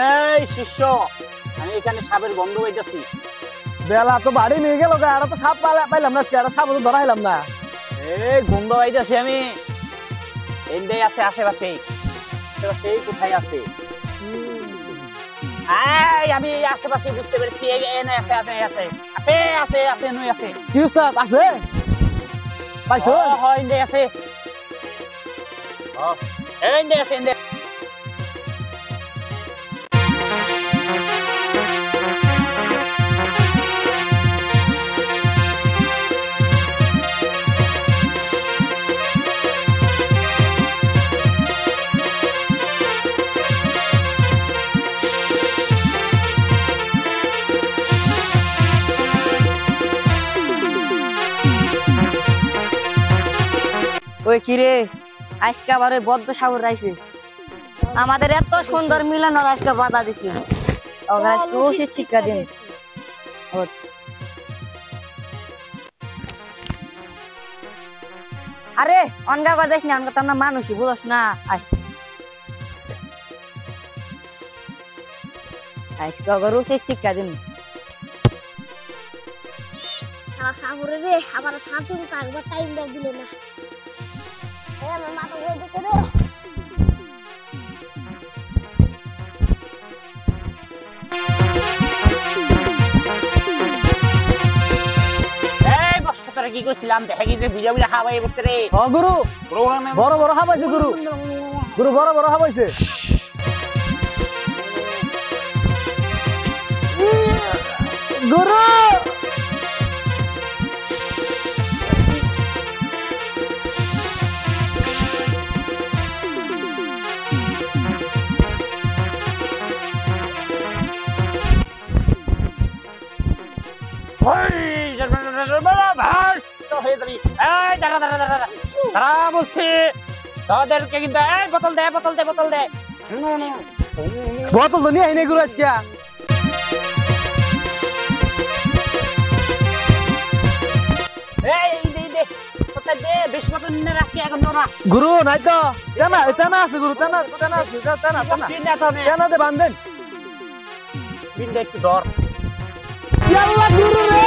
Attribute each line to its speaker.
Speaker 1: এই শিষ্য, আমি এখানে সাপের গন্ধ পাইতেছি।
Speaker 2: বেলা তো বাড়ি নিয়ে গেল, আর তো সাপ পাইলাম না, আর সাপ তো ধরাইলাম না।
Speaker 1: এই গন্ধ পাইতেছি আমি, এন্ডে আছে আশেপাশে। আশেপাশে কোথায় আছে? আমি আশেপাশে বুঝতে পেরেছি, এনে আছে আছে আছে আছে আছে আছে নই আছে।
Speaker 2: কি উস্তাদ আছে? পাইছো?
Speaker 1: হয় এন্ডে আছে। এন্ডে আছে এন্ডে।
Speaker 3: ওই কিরে, আজকে আবার ওই বদ্ধ সাগর রাইছে। আমাদের এত সুন্দর মিলন আজকে বাধা দিচ্ছি, আজকে উচিত শিক্ষা দিন। আরে অনগা করে দেখ না, অনগা তো আমরা মানুষই, বুঝস না? আজকে উচিত শিক্ষা দিন।
Speaker 4: সাগরে রে আবার সাঁতুর একবার টাইম দেওয়া দিল না। আমার মাথা ঘুরে গেছে রে।
Speaker 1: কি করছিলাম দেখা গেছে বুঝা বুঝা হাওয়াই বসতে রে।
Speaker 2: গুরু বড় বড় হাবাইছে, গুরু গুরু বড় বড় হাবাইছে। গুরু
Speaker 1: তাদেরকে কিন্তু বোতল দে বোতল দে বোতল দে।
Speaker 2: বোতল তো নিয়ে আইনে গুরু আজকে। গুরু নাই তো, তেনা আছে গুরু, তেনা তেনা আছে, তেনা তেনা তেনা দে বান্ধেন।
Speaker 1: বিন্দে একটু ধর।
Speaker 2: ইয়াল্লা গুরু রে।